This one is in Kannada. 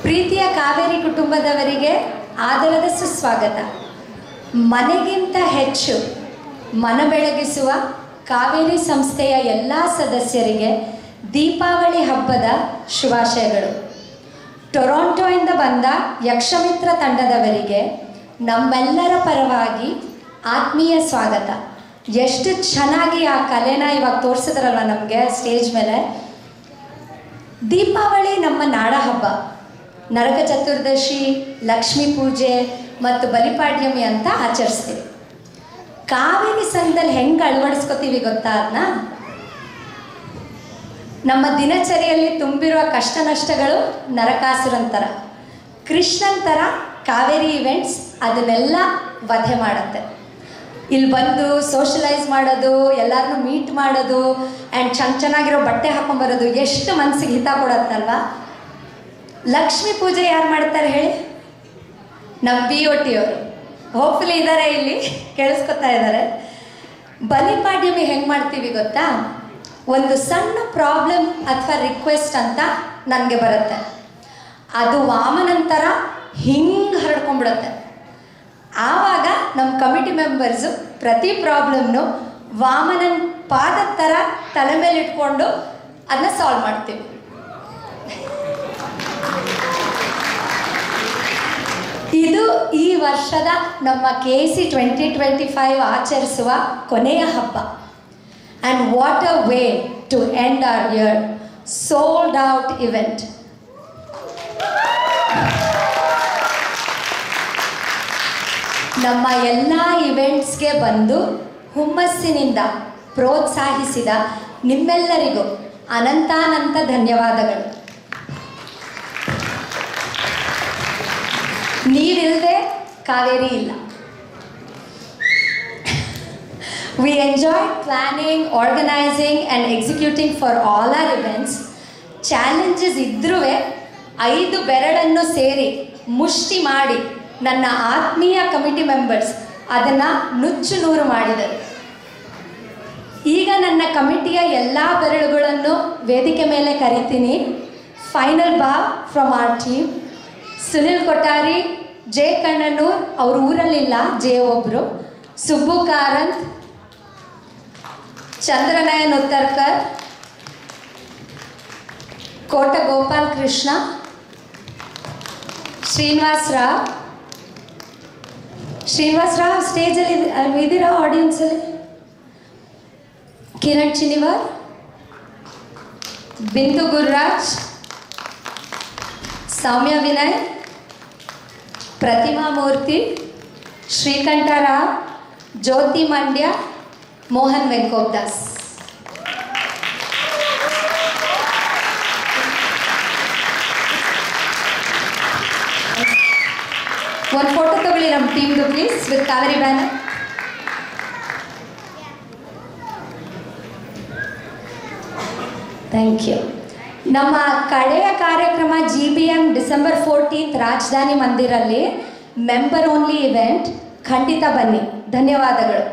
ಪ್ರೀತಿಯ ಕಾವೇರಿ ಕುಟುಂಬದವರಿಗೆ ಆದರದ ಸುಸ್ವಾಗತ. ಮನೆಗಿಂತ ಹೆಚ್ಚು ಮನ ಬೆಳಗಿಸುವ ಕಾವೇರಿ ಸಂಸ್ಥೆಯ ಎಲ್ಲ ಸದಸ್ಯರಿಗೆ ದೀಪಾವಳಿ ಹಬ್ಬದ ಶುಭಾಶಯಗಳು. ಟೊರೊಂಟೊಯಿಂದ ಬಂದ ಯಕ್ಷಮಿತ್ರ ತಂಡದವರಿಗೆ ನಮ್ಮೆಲ್ಲರ ಪರವಾಗಿ ಆತ್ಮೀಯ ಸ್ವಾಗತ. ಎಷ್ಟು ಚೆನ್ನಾಗಿ ಆ ಕಲೆನ ಇವಾಗ ತೋರಿಸಿದ್ರಲ್ಲ ನಮಗೆ ಸ್ಟೇಜ್ ಮೇಲೆ. ದೀಪಾವಳಿ ನಮ್ಮ ನಾಡ ಹಬ್ಬ. ನರಕ ಚತುರ್ದಶಿ, ಲಕ್ಷ್ಮೀ ಪೂಜೆ ಮತ್ತು ಬಲಿಪಾಡ್ಯಮಿ ಅಂತ ಆಚರಿಸ್ತೀವಿ. ಕಾವೇರಿ ಸಂಘದಲ್ಲಿ ಹೆಂಗೆ ಅಳವಡಿಸ್ಕೋತೀವಿ ಗೊತ್ತಾ? ಅದನ್ನ ನಮ್ಮ ದಿನಚರಿಯಲ್ಲಿ ತುಂಬಿರುವ ಕಷ್ಟ ನಷ್ಟಗಳು ನರಕಾಸುರನ್ ಥರ, ಕೃಷ್ಣನ್ ಥರ ಕಾವೇರಿ ಇವೆಂಟ್ಸ್ ಅದನ್ನೆಲ್ಲ ವಧೆ ಮಾಡುತ್ತೆ. ಇಲ್ಲಿ ಬಂದು ಸೋಷಲೈಸ್ ಮಾಡೋದು, ಎಲ್ಲರನ್ನೂ ಮೀಟ್ ಮಾಡೋದು ಆ್ಯಂಡ್ ಚೆನ್ನಾಗಿರೋ ಬಟ್ಟೆ ಹಾಕೊಂಬರೋದು ಎಷ್ಟು ಮನಸ್ಸಿಗೆ ಹಿತ ಕೊಡತ್ತಲ್ವ. ಲಕ್ಷ್ಮೀ ಪೂಜೆ ಯಾರು ಮಾಡ್ತಾರೆ ಹೇಳಿ? ನಮ್ಮ BOT ಅವರು ಹೋಪ್ಫುಲಿ ಇದ್ದಾರೆ, ಇಲ್ಲಿ ಕೇಳಿಸ್ಕೊತಾ ಇದ್ದಾರೆ. ಬಲಿಪಾಡ್ಯಮಿ ಹೆಂಗೆ ಮಾಡ್ತೀವಿ ಗೊತ್ತಾ? ಒಂದು ಸಣ್ಣ ಪ್ರಾಬ್ಲಮ್ ಅಥವಾ ರಿಕ್ವೆಸ್ಟ್ ಅಂತ ನನಗೆ ಬರುತ್ತೆ, ಅದು ವಾಮನಂತರ ಹಿಂಗೆ ಹರಡ್ಕೊಂಡ್ಬಿಡುತ್ತೆ. ಆವಾಗ ನಮ್ಮ ಕಮಿಟಿ ಮೆಂಬರ್ಸು ಪ್ರತಿ ಪ್ರಾಬ್ಲಮ್ನು ವಾಮನನ್ ಪಾದದ ಥರ ತಲೆ ಮೇಲೆ ಇಟ್ಕೊಂಡು ಅದನ್ನ ಸಾಲ್ವ್ ಮಾಡ್ತೀವಿ. ಇದು ಈ ವರ್ಷದ ನಮ್ಮ KC 2025 ಆಚರಿಸುವ ಕೊನೆಯ ಹಬ್ಬ. And what a way to end our year. Sold out event. ನಮ್ಮ ಎಲ್ಲ ಇವೆಂಟ್ಸ್ಗೆ ಬಂದು ಹುಮ್ಮಸ್ಸಿನಿಂದ ಪ್ರೋತ್ಸಾಹಿಸಿದ ನಿಮ್ಮೆಲ್ಲರಿಗೂ ಅನಂತಾನಂತ ಧನ್ಯವಾದಗಳು. ನೀವಿಲ್ಲದೆ ಕಾವೇರಿ ಇಲ್ಲ. We enjoyed planning, organizing and executing for all our events. Challenges ಇದ್ರೂ 5 ಬೆರಳನ್ನು ಸೇರಿ ಮುಷ್ಟಿ ಮಾಡಿ ನನ್ನ ಆತ್ಮೀಯ ಕಮಿಟಿ ಮೆಂಬರ್ಸ್ ಅದನ್ನು ನುಚ್ಚು ನೂರು ಮಾಡಿದರು. ಈಗ ನನ್ನ ಕಮಿಟಿಯ ಎಲ್ಲ ಬೆರಳುಗಳನ್ನು ವೇದಿಕೆ ಮೇಲೆ ಕರಿತೀನಿ. Final bow from our team. Sunil Kothari, J Kannanur, ಅವ್ರ ಊರಲ್ಲಿಲ್ಲ, ಜೆ ಒಬ್ಬರು, ಸುಬ್ಬು ಕಾರಂತ್, ಚಂದ್ರನಯನ್ ಉತ್ತರ್ಕರ್, ಕೋಟ ಗೋಪಾಲ್ ಕೃಷ್ಣ, ಶ್ರೀನಿವಾಸ್ ರಾವ್ ಸ್ಟೇಜಲ್ಲಿ ಇದ್ದೀರಾ? ಆಡಿಯನ್ಸಲ್ಲಿ ಕಿರಣ್ ಚಿನಿವರ್, ಬಿಂದು ಗುರುರಾಜ್, ಸೌಮ್ಯ ವಿನಯ್, ಪ್ರತಿಮಾ ಮೂರ್ತಿ, ಶ್ರೀಕಂಠ ರಾವ್, ಜ್ಯೋತಿ ಮಂಡ್ಯ, ಮೋಹನ್ ವೆಂಕೋದಾಸ್. ಒಂದು ಫೋಟೋ ತಗೊಳ್ಳಿ ನಮ್ಮ ಟೀಮ್ದು please, with Kaveri banner. Thank you. ನಮ್ಮ ಕಡೆಯ ಕಾರ್ಯಕ್ರಮ GBM ಡಿಸೆಂಬರ್ 14 ರಾಜಧಾನಿ ಮಂದಿರಲ್ಲಿ ಮೆಂಬರ್ ಓನ್ಲಿ ಇವೆಂಟ್. ಖಂಡಿತ ಬನ್ನಿ. ಧನ್ಯವಾದಗಳು.